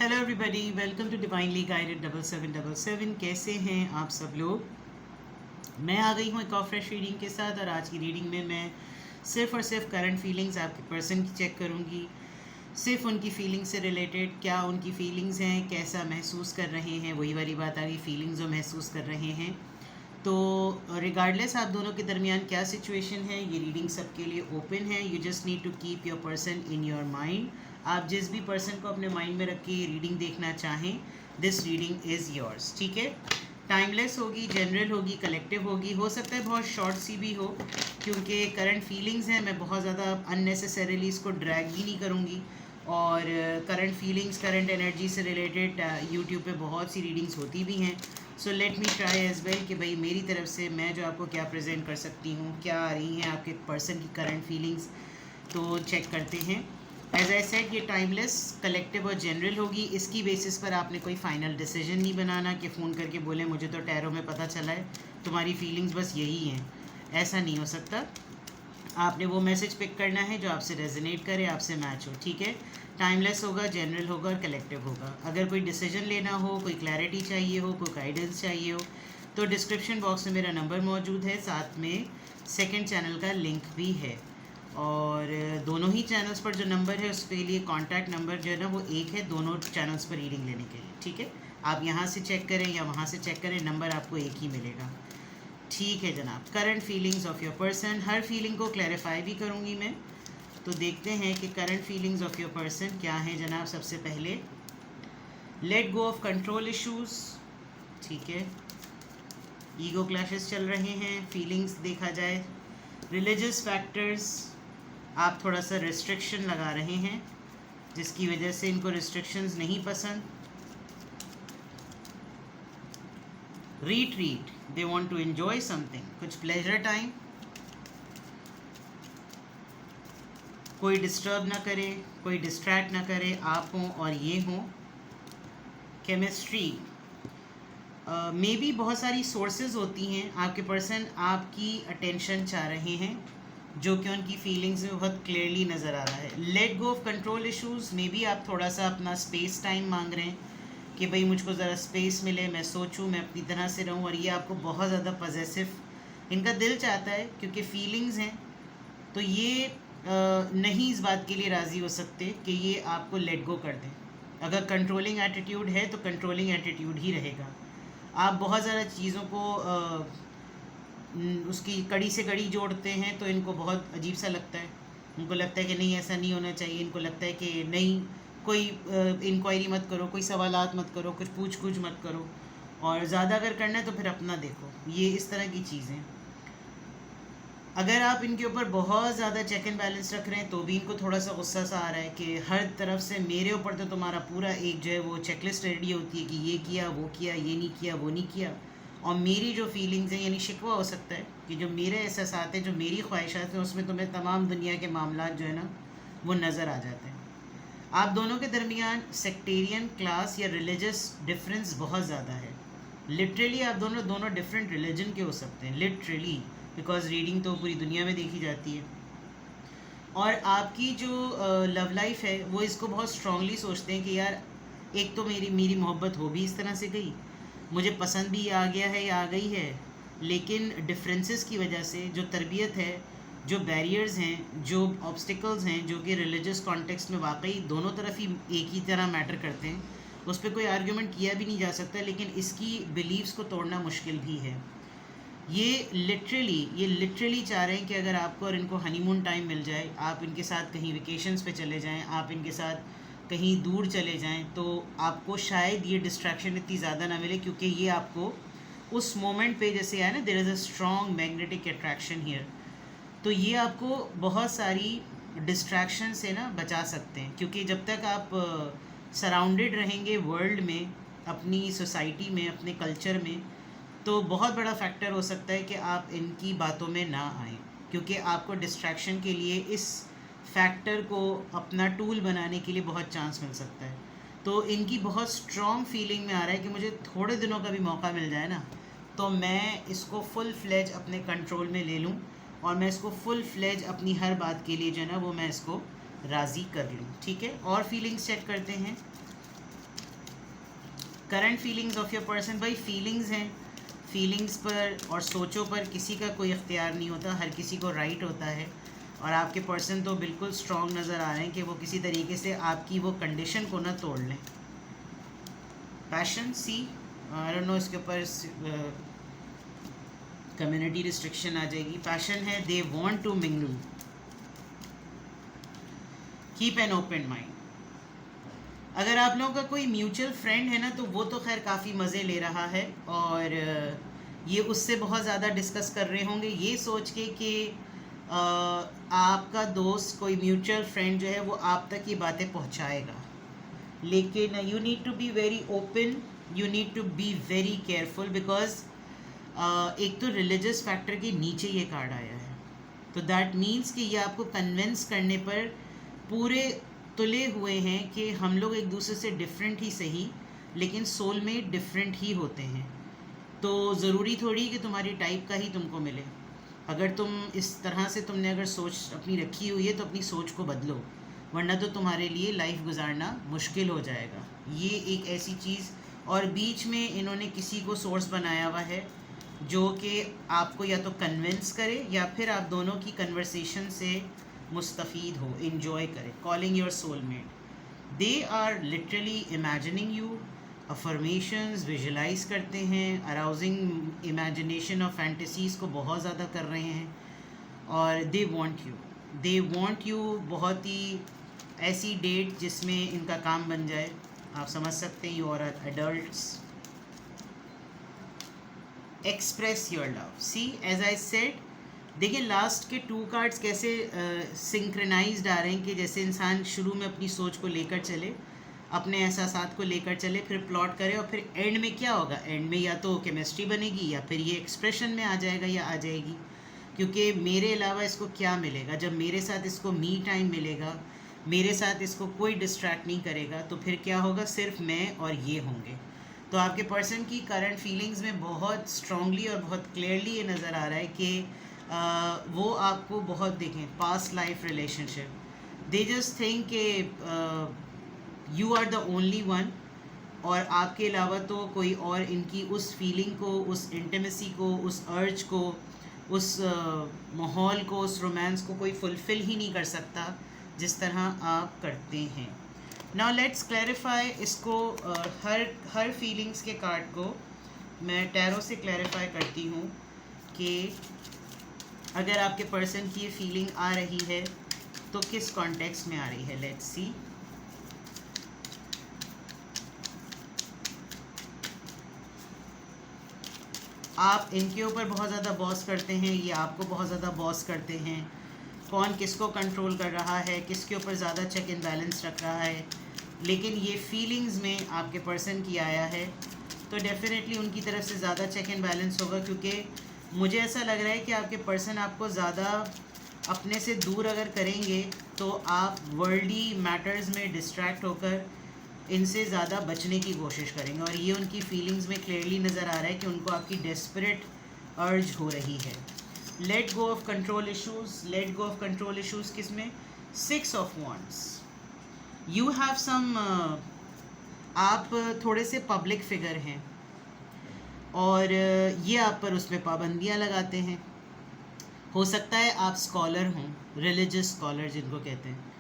Hello everybody, welcome to divinely guided 7777। कैसे हैं आप सब लोग। मैं आ गई हूँ एक और फ्रेश रीडिंग के साथ, और आज की रीडिंग में मैं सिर्फ़ और सिर्फ करंट फीलिंग्स आपके पर्सन की चेक करूँगी। सिर्फ उनकी फीलिंग्स से रिलेटेड, क्या उनकी फीलिंग्स हैं, कैसा महसूस कर रहे हैं, वही वाली बात आ गई, फीलिंग्स जो महसूस कर रहे हैं। तो रिगार्डलेस आप दोनों के दरमियान क्या सिचुएशन है, ये रीडिंग सबके लिए ओपन है। You just need to keep your person in your mind. आप जिस भी पर्सन को अपने माइंड में रख के ये रीडिंग देखना चाहें, दिस रीडिंग इज़ योर्स। ठीक है। टाइमलेस होगी, जनरल होगी, कलेक्टिव होगी, हो सकता है बहुत शॉर्ट सी भी हो, क्योंकि करंट फीलिंग्स हैं। मैं बहुत ज़्यादा अननेसेसरीली इसको ड्रैग भी नहीं करूँगी। और करंट फीलिंग्स, करंट एनर्जी से रिलेटेड यूट्यूब पे बहुत सी रीडिंग्स होती भी हैं। So let me try as well कि भाई मेरी तरफ से मैं जो आपको क्या प्रेजेंट कर सकती हूँ, क्या आ रही हैं आपके पर्सन की करंट फीलिंग्स, तो चेक करते हैं। एज आई सेड, ये टाइमलेस, कलेक्टिव और जनरल होगी। इसकी बेसिस पर आपने कोई फाइनल डिसीजन नहीं बनाना कि फ़ोन करके बोले मुझे तो टैरो में पता चला है, तुम्हारी फीलिंग्स बस यही हैं। ऐसा नहीं हो सकता। आपने वो मैसेज पिक करना है जो आपसे रेजोनेट करे, आपसे मैच हो। ठीक है। टाइमलेस होगा, जनरल होगा और कलेक्टिव होगा। अगर कोई डिसीजन लेना हो, कोई क्लैरिटी चाहिए हो, कोई गाइडेंस चाहिए हो, तो डिस्क्रिप्शन बॉक्स में मेरा नंबर मौजूद है, साथ में सेकंड चैनल का लिंक भी है। और दोनों ही चैनल्स पर जो नंबर है उसके लिए कॉन्टैक्ट नंबर जो है ना वो एक है, दोनों चैनल्स पर रीडिंग लेने के लिए। ठीक है। आप यहाँ से चेक करें या वहाँ से चेक करें, नंबर आपको एक ही मिलेगा। ठीक है जनाब। Current feelings of your person, her feeling को क्लैरिफाई भी करूँगी मैं। तो देखते हैं कि current feelings of your person क्या है जनाब। सबसे पहले late go of control issues. ठीक है। ईगो क्लैशेस चल रहे हैं। फीलिंग्स देखा जाए, रिलीजियस फैक्टर्स, आप थोड़ा सा रिस्ट्रिक्शन लगा रहे हैं जिसकी वजह से इनको रिस्ट्रिक्शंस नहीं पसंद। Retreat, they want to enjoy something, कुछ प्लेजर टाइम। कोई डिस्टर्ब ना करे, कोई डिस्ट्रैक्ट ना करे, आप हों और ये हों। केमिस्ट्री, मे बी बहुत सारी सोर्सेज होती हैं। आपके पर्सन आपकी अटेंशन चाह रहे हैं, जो कि उनकी फीलिंग्स में बहुत क्लियरली नज़र आ रहा है। Let go of control issues, may be आप थोड़ा सा अपना स्पेस टाइम मांग रहे हैं कि भाई मुझको ज़रा स्पेस मिले, मैं सोचूं, मैं अपनी तरह से रहूं। और ये आपको बहुत ज़्यादा पजेसिव इनका दिल चाहता है, क्योंकि फीलिंग्स हैं। तो ये नहीं इस बात के लिए राज़ी हो सकते कि ये आपको लेट गो कर दें। अगर कंट्रोलिंग एटीट्यूड है तो कंट्रोलिंग एटीट्यूड ही रहेगा। आप बहुत ज़्यादा चीज़ों को उसकी कड़ी से कड़ी जोड़ते हैं, तो इनको बहुत अजीब सा लगता है। उनको लगता है कि नहीं, ऐसा नहीं होना चाहिए। इनको लगता है कि नहीं, कोई इंक्वायरी मत करो, कोई सवालात मत करो, कुछ पूछ कुछ मत करो, और ज़्यादा अगर करना है तो फिर अपना देखो। ये इस तरह की चीज़ें। अगर आप इनके ऊपर बहुत ज़्यादा चेक एंड बैलेंस रख रहे हैं, तो भी इनको थोड़ा सा गुस्सा सा आ रहा है कि हर तरफ से मेरे ऊपर तो तुम्हारा पूरा एक जो है वो चेकलिस्ट रेडी होती है कि ये किया, वो किया, ये नहीं किया, वो नहीं किया। और मेरी जो फीलिंग्स हैं, यानी शिकवा हो सकता है कि जो मेरे एहसास हैं, जो मेरी ख्वाहिशात हैं, उसमें तुम्हें तमाम दुनिया के मामला जो है ना वो नज़र आ जाते हैं। आप दोनों के दरमियान सेक्टेरियन, क्लास या रिलीजियस डिफरेंस बहुत ज़्यादा है। लिटरली आप दोनों डिफरेंट रिलीजन के हो सकते हैं, लिटरली, बिकॉज रीडिंग तो पूरी दुनिया में देखी जाती है। और आपकी जो लव लाइफ है वो इसको बहुत स्ट्रांगली सोचते हैं कि यार, एक तो मेरी मोहब्बत हो भी इस तरह से गई, मुझे पसंद भी आ गया है या आ गई है, लेकिन डिफरेंसेस की वजह से जो तरबियत है, जो बैरियर्स हैं, जो ऑब्स्टिकल्स हैं, जो कि रिलीजियस कॉन्टेक्स्ट में वाकई दोनों तरफ ही एक ही तरह मैटर करते हैं, उस पर कोई आर्ग्यूमेंट किया भी नहीं जा सकता। लेकिन इसकी बिलीव्स को तोड़ना मुश्किल भी है। ये लिटरली चाह रहे हैं कि अगर आपको और इनको हनीमून टाइम मिल जाए, आप इनके साथ कहीं वेकेशंस पे चले जाएं, आप इनके साथ कहीं दूर चले जाएं, तो आपको शायद ये डिस्ट्रैक्शन इतनी ज़्यादा ना मिले, क्योंकि ये आपको उस मोमेंट पे जैसे आया ना, there is a strong magnetic attraction here, तो ये आपको बहुत सारी डिस्ट्रैक्शन से ना बचा सकते हैं। क्योंकि जब तक आप सराउंडेड रहेंगे वर्ल्ड में, अपनी सोसाइटी में, अपने कल्चर में, तो बहुत बड़ा फैक्टर हो सकता है कि आप इनकी बातों में ना आएँ, क्योंकि आपको डिस्ट्रैक्शन के लिए इस फैक्टर को अपना टूल बनाने के लिए बहुत चांस मिल सकता है। तो इनकी बहुत स्ट्रॉन्ग फीलिंग में आ रहा है कि मुझे थोड़े दिनों का भी मौका मिल जाए ना, तो मैं इसको फुल फ्लेज अपने कंट्रोल में ले लूँ, और मैं इसको फुल फ्लेज अपनी हर बात के लिए जो है ना वो मैं इसको राज़ी कर लूँ। ठीक है। और फीलिंग्स चेक करते हैं। Current feelings of your person, भाई फीलिंग्स हैं, फीलिंग्स पर और सोचों पर किसी का कोई इख्तियार नहीं होता, हर किसी को राइट होता है। और आपके पर्सन तो बिल्कुल स्ट्रॉन्ग नज़र आ रहे हैं कि वो किसी तरीके से आपकी वो कंडीशन को ना तोड़ लें। Passion see, I don't know इसके ऊपर कम्युनिटी रिस्ट्रिक्शन आ जाएगी। पैशन है, they want to mingle, keep an open mind. अगर आप लोगों का कोई म्यूचुअल फ्रेंड है ना, तो वो तो खैर काफ़ी मज़े ले रहा है और ये उससे बहुत ज़्यादा डिस्कस कर रहे होंगे ये सोच के कि आपका दोस्त, कोई म्यूचुअल फ्रेंड जो है वो आप तक ये बातें पहुंचाएगा। लेकिन you need to be very open, you need to be very careful, because एक तो रिलीजियस फैक्टर के नीचे ये कार्ड आया है, तो दैट मीन्स कि ये आपको कन्विंस करने पर पूरे तुले हुए हैं कि हम लोग एक दूसरे से डिफरेंट ही सही, लेकिन सोलमेट डिफरेंट ही होते हैं। तो ज़रूरी थोड़ी कि तुम्हारी टाइप का ही तुमको मिले। अगर तुम इस तरह से तुमने अगर सोच अपनी रखी हुई है तो अपनी सोच को बदलो, वरना तो तुम्हारे लिए लाइफ गुजारना मुश्किल हो जाएगा। ये एक ऐसी चीज़, और बीच में इन्होंने किसी को सोर्स बनाया हुआ है जो कि आपको या तो कन्विंस करे या फिर आप दोनों की कन्वर्सेशन से मुस्तफ़ीद हो, इन्जॉय करें। Calling your soulmate, they are literally imagining you, affirmations visualise करते हैं, अराउजिंग इमेजिनेशन और फैंटेसीज़ को बहुत ज़्यादा कर रहे हैं, और दे वांट यू बहुत ही ऐसी डेट जिसमें इनका काम बन जाए। आप समझ सकते हैं, you are adults, express your love. See as I said, देखिए लास्ट के 2 कार्ड्स कैसे सिंक्रोनाइज्ड आ रहे हैं कि जैसे इंसान शुरू में अपनी सोच को लेकर चले, अपने एहसासात को लेकर चले, फिर प्लॉट करे, और फिर एंड में क्या होगा, एंड में या तो केमिस्ट्री बनेगी या फिर ये एक्सप्रेशन में आ जाएगा या आ जाएगी। क्योंकि मेरे अलावा इसको क्या मिलेगा, जब मेरे साथ इसको मी टाइम मिलेगा, मेरे साथ इसको कोई डिस्ट्रैक्ट नहीं करेगा, तो फिर क्या होगा, सिर्फ मैं और ये होंगे। तो आपके पर्सन की करंट फीलिंग्स में बहुत स्ट्रांगली और बहुत क्लियरली ये नज़र आ रहा है कि वो आपको बहुत देखें, past life relationship, they just think कि you are the only one, और आपके अलावा तो कोई और इनकी उस फीलिंग को, उस इंटीमेसी को, उस अर्ज को, उस माहौल को, उस रोमांस को कोई फुलफ़िल ही नहीं कर सकता जिस तरह आप करते हैं। नाउ लेट्स क्लैरिफाई इसको, हर फीलिंग्स के कार्ड को मैं टैरो से क्लैरिफाई करती हूँ कि अगर आपके पर्सन की ये फीलिंग आ रही है तो किस कॉन्टेक्स्ट में आ रही है। Let's see. आप इनके ऊपर बहुत ज़्यादा बॉस करते हैं, ये आपको बहुत ज़्यादा बॉस करते हैं, कौन किसको कंट्रोल कर रहा है, किसके ऊपर ज़्यादा चेक एंड बैलेंस रख रहा है, लेकिन ये फीलिंग्स में आपके पर्सन की आया है तो डेफिनेटली उनकी तरफ से ज़्यादा चेक एंड बैलेंस होगा। क्योंकि मुझे ऐसा लग रहा है कि आपके पर्सन आपको ज़्यादा अपने से दूर अगर करेंगे तो आप वर्ल्डली मैटर्स में डिस्ट्रैक्ट होकर इनसे ज़्यादा बचने की कोशिश करेंगे, और ये उनकी फीलिंग्स में क्लियरली नज़र आ रहा है कि उनको आपकी डेस्परेट अर्ज हो रही है। Let go of control issues, let go of control issues किस में, 6 of wands. You have some, आप थोड़े से पब्लिक फिगर हैं और ये आप पर उसमें पाबंदियाँ लगाते हैं। हो सकता है आप स्कॉलर हों, रिलीजियस स्कॉलर जिनको कहते हैं,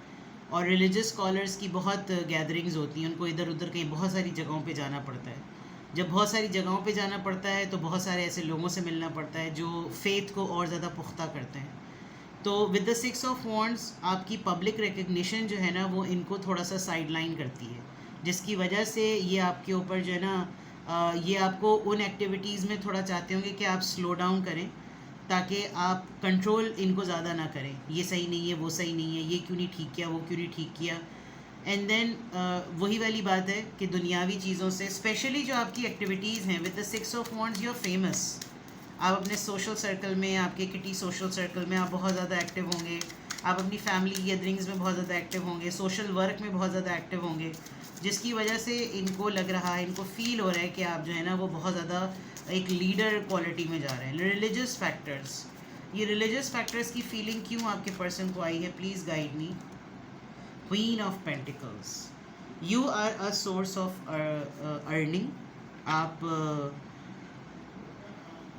और रिलीजियस स्कॉलर्स की बहुत गैदरिंग्स होती हैं, उनको इधर उधर कहीं बहुत सारी जगहों पे जाना पड़ता है। जब बहुत सारी जगहों पे जाना पड़ता है तो बहुत सारे ऐसे लोगों से मिलना पड़ता है जो फेथ को और ज़्यादा पुख्ता करते हैं। तो विद द 6 ऑफ वॉन्ड्स आपकी पब्लिक रिकग्निशन जो है ना वो इनको थोड़ा सा साइड लाइन करती है, जिसकी वजह से ये आपके ऊपर जो है ना ये आपको उन एक्टिविटीज़ में थोड़ा चाहते होंगे कि आप स्लो डाउन करें ताकि आप कंट्रोल इनको ज़्यादा ना करें। ये सही नहीं है, वो सही नहीं है, ये क्यों नहीं ठीक किया, वो क्यों नहीं ठीक किया। एंड देन वही वाली बात है कि दुनियावी चीज़ों से, स्पेशली जो आपकी एक्टिविटीज़ हैं with the 6 of wands, you are famous. आप अपने सोशल सर्कल में, आपके किटी सोशल सर्कल में आप बहुत ज़्यादा एक्टिव होंगे, आप अपनी फैमिली गैदरिंग्स में बहुत ज़्यादा एक्टिव होंगे, सोशल वर्क में बहुत ज़्यादा एक्टिव होंगे, जिसकी वजह से इनको लग रहा है, इनको फील हो रहा है कि आप जो है ना वो बहुत ज़्यादा एक लीडर क्वालिटी में जा रहे हैं। रिलीजियस फैक्टर्स, ये रिलीजियस फैक्टर्स की फीलिंग क्यों आपके पर्सन को आई है, please guide me. Queen of pentacles, you are a source of earning. आप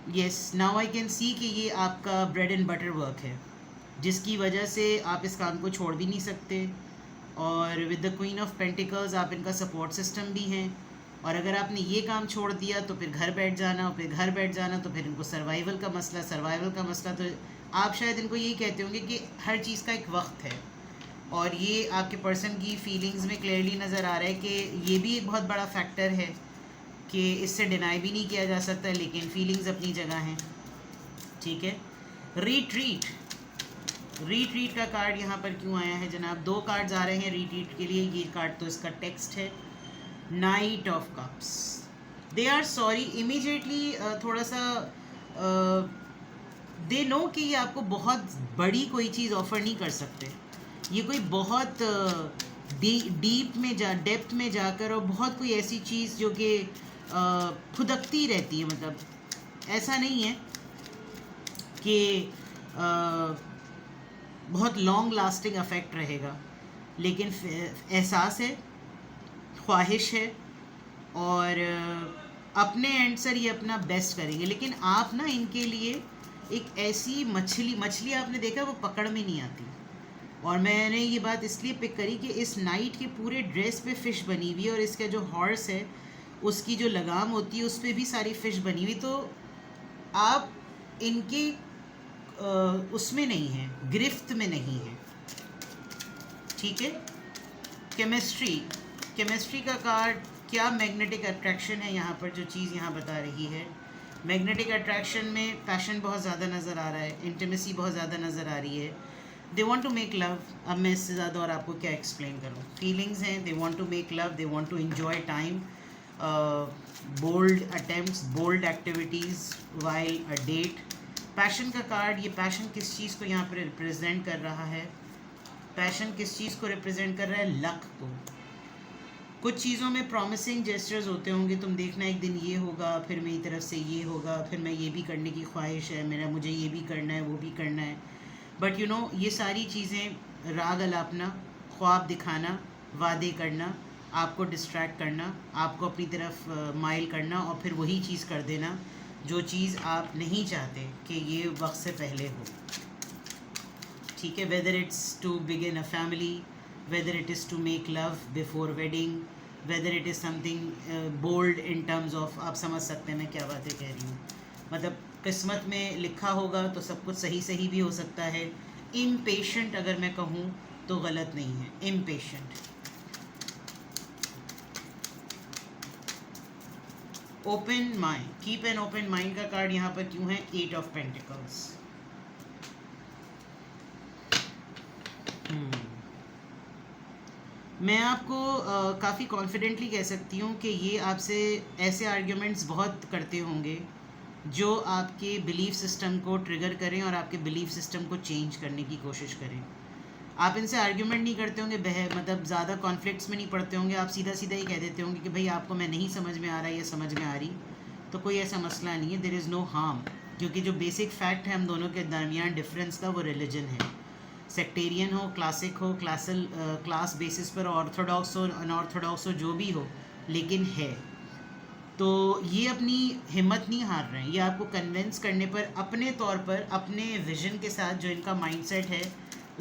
yes, now I can see कि ये आपका ब्रेड एंड बटर वर्क है, जिसकी वजह से आप इस काम को छोड़ भी नहीं सकते. और with the queen of pentacles आप इनका सपोर्ट सिस्टम भी हैं. और अगर आपने ये काम छोड़ दिया तो फिर घर बैठ जाना, और फिर घर बैठ जाना तो फिर इनको सर्वाइवल का मसला. तो आप शायद इनको यही कहते होंगे कि हर चीज़ का एक वक्त है. और ये आपके पर्सन की फीलिंग्स में क्लियरली नज़र आ रहा है कि ये भी एक बहुत बड़ा फैक्टर है कि इससे डिनाई भी नहीं किया जा सकता, लेकिन फीलिंग्स अपनी जगह हैं. ठीक है. रीट्रीट. रीट्रीट का कार्ड यहाँ पर क्यों आया है जनाब? 2 कार्ड्स आ रहे हैं रीट्रीट के लिए. ये कार्ड तो इसका टेक्स्ट है, knight of cups. They are sorry immediately. थोड़ा सा दे नो कि ये आपको बहुत बड़ी कोई चीज़ ऑफ़र नहीं कर सकते. ये कोई बहुत डीप में डेप्थ में जाकर और बहुत कोई ऐसी चीज़ जो कि खुदकती रहती है, मतलब ऐसा नहीं है कि बहुत लॉन्ग लास्टिंग अफेक्ट रहेगा, लेकिन एहसास है, ख्वाहिश है, और अपने एंड से ये अपना बेस्ट करेंगे. लेकिन आप ना इनके लिए एक ऐसी मछली आपने देखा वो पकड़ में नहीं आती. और मैंने ये बात इसलिए पिक करी कि इस नाइट के पूरे ड्रेस पे फ़िश बनी हुई है, और इसका जो हॉर्स है उसकी जो लगाम होती है उस पर भी सारी फ़िश बनी हुई. तो आप इनके उसमें नहीं हैं, गिरफ्त में नहीं हैं. ठीक है. केमिस्ट्री का कार्ड, क्या मैग्नेटिक अट्रैक्शन है यहाँ पर जो चीज़ यहाँ बता रही है. मैग्नेटिक अट्रैक्शन में पैशन बहुत ज़्यादा नज़र आ रहा है, इंटीमेसी बहुत ज़्यादा नज़र आ रही है. They want to make love. अब मैं इससे ज़्यादा और आपको क्या एक्सप्लेन करूँ. फीलिंग्स हैं, they want to make love, they want to enjoy time, bold attempts, bold activities while a date. Passion का कार्ड, ये पैशन किस चीज़ को यहाँ पर रिप्रेजेंट कर रहा है? पैशन किस चीज़ को रिप्रेजेंट कर रहा है? लक को. कुछ चीज़ों में प्रॉमिसिंग जेस्चर्स होते होंगे, तुम देखना एक दिन ये होगा, फिर मेरी तरफ से ये होगा, फिर मैं ये भी करने की ख्वाहिश है, मुझे ये भी करना है, वो भी करना है. बट यू नो ये सारी चीज़ें राग अलापना, ख्वाब दिखाना, वादे करना, आपको डिस्ट्रैक्ट करना, आपको अपनी तरफ माइल करना, और फिर वही चीज़ कर देना जो चीज़ आप नहीं चाहते कि ये वक्त से पहले हो. ठीक है. Whether it's to begin a family, whether it is to make love before wedding, whether it is something bold in terms of, आप समझ सकते हैं मैं क्या बातें कह रही हूँ. मतलब किस्मत में लिखा होगा तो सब कुछ सही भी हो सकता है. इम्पेशेंट अगर मैं कहूँ तो गलत नहीं है. Impatient. Open mind, keep an open mind का कार्ड यहाँ पर क्यों है? 8 ऑफ पेंटिकल्स. मैं आपको काफ़ी कॉन्फिडेंटली कह सकती हूँ कि ये आपसे ऐसे आर्ग्यूमेंट्स बहुत करते होंगे जो आपके बिलीफ सिस्टम को ट्रिगर करें और आपके बिलीफ सिस्टम को चेंज करने की कोशिश करें. आप इनसे आर्ग्यूमेंट नहीं करते होंगे, मतलब ज़्यादा कॉन्फ्लिक्ट्स में नहीं पड़ते होंगे. आप सीधा ही कह देते होंगे कि भाई आपको मैं नहीं समझ में आ रहा या समझ में आ रही, तो कोई ऐसा मसला नहीं है. देयर इज़ नो हार्म, क्योंकि जो बेसिक फैक्ट है हम दोनों के दरमियान डिफरेंस का, वो रिलीजन है. सेक्टेरियन हो, क्लासिक हो, क्लास बेसिस पर, ऑर्थोडॉक्स हो, अनऑर्थोडॉक्स हो, जो भी हो, लेकिन है. तो ये अपनी हिम्मत नहीं हार रहे हैं. ये आपको कन्विंस करने पर, अपने तौर पर, अपने विजन के साथ जो इनका माइंडसेट है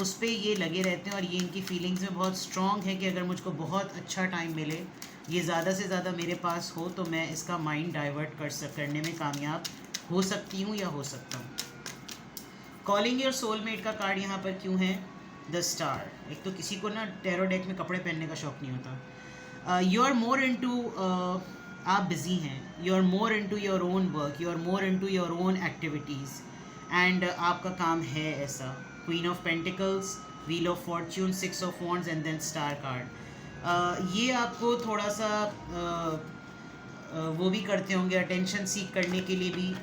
उस पर ये लगे रहते हैं. और ये इनकी फीलिंग्स में बहुत स्ट्रॉन्ग है कि अगर मुझको बहुत अच्छा टाइम मिले, ये ज़्यादा से ज़्यादा मेरे पास हो, तो मैं इसका माइंड डाइवर्ट करने में कामयाब हो सकती हूँ या हो सकता हूँ. कॉलिंग योर सोलमेट का कार्ड यहाँ पर क्यों है? The star. एक तो किसी को ना टैरो डेक में कपड़े पहनने का शौक़ नहीं होता. यू आर मोर इनटू, आप बिज़ी हैं, you are more into your own work, you are more into your own activities, and आपका काम है ऐसा. Queen of pentacles, wheel of fortune, 6 of wands and then star card. ये आपको थोड़ा सा वो भी करते होंगे, अटेंशन सीख करने के लिए भी.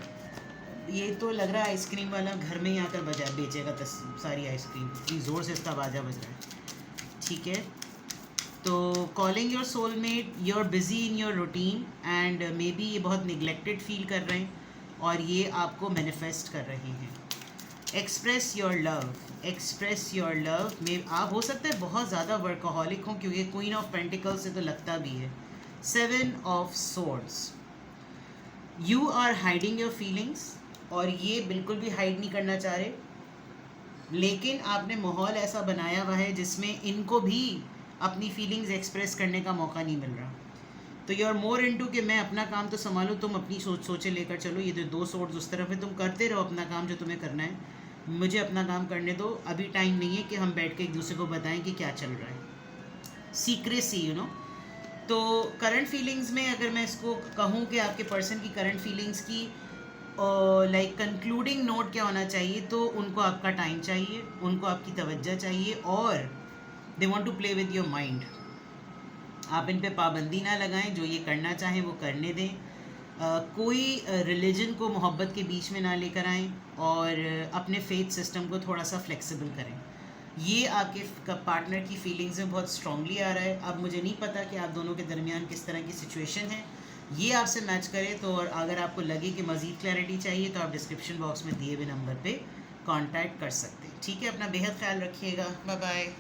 ये तो लग रहा है आइसक्रीम वाला घर में ही आकर बेचेगा सारी आइसक्रीम, इतनी ज़ोर से इसका बाजा बज रहा है. ठीक है. तो calling your soulmate, you are busy in your routine, and maybe ये बहुत निगलेक्टेड फील कर रहे हैं और ये आपको मैनिफेस्ट कर रहे हैं. Express your love, express your love में आप हो सकता है बहुत ज़्यादा वर्कaholic हो, क्योंकि क्वीन ऑफ पेंटिकल्स से तो लगता भी है। 7 of swords, you are hiding your feelings, और ये बिल्कुल भी हाइड नहीं करना चाह रहे, लेकिन आपने माहौल ऐसा बनाया हुआ है जिसमें इनको भी अपनी फीलिंग्स एक्सप्रेस करने का मौका नहीं मिल रहा। तो यू आर मोर इनटू कि मैं अपना काम तो संभालूँ, तुम अपनी सोचें लेकर चलो। ये जो 2 swords उस तरफ है, तुम करते रहो अपना काम जो तुम्हें करना है, मुझे अपना काम करने दो। अभी टाइम नहीं है कि हम बैठ के एक दूसरे को बताएं कि क्या चल रहा है। Secrecy, you know. तो करंट फीलिंग्स में अगर मैं इसको कहूँ कि आपके पर्सन की करंट फीलिंग्स की लाइक कंक्लूडिंग नोट क्या होना चाहिए, तो उनको आपका टाइम चाहिए, उनको आपकी तवज्जो चाहिए, और they want to play with your mind. आप इन पे पाबंदी ना लगाएं, जो ये करना चाहें वो करने दें। कोई रिलीजन को मोहब्बत के बीच में ना लेकर आएँ, और अपने फेथ सिस्टम को थोड़ा सा फ्लेक्सिबल करें। ये आपके पार्टनर की फीलिंग्स में बहुत स्ट्रांगली आ रहा है। अब मुझे नहीं पता कि आप दोनों के दरमियान किस तरह की सिचुएशन है, ये आपसे मैच करे तो। और अगर आपको लगे कि मज़ीद क्लैरिटी चाहिए तो आप डिस्क्रिप्शन बॉक्स में दिए हुए नंबर पे कांटेक्ट कर सकते हैं। ठीक है, अपना बेहद ख्याल रखिएगा। Bye bye.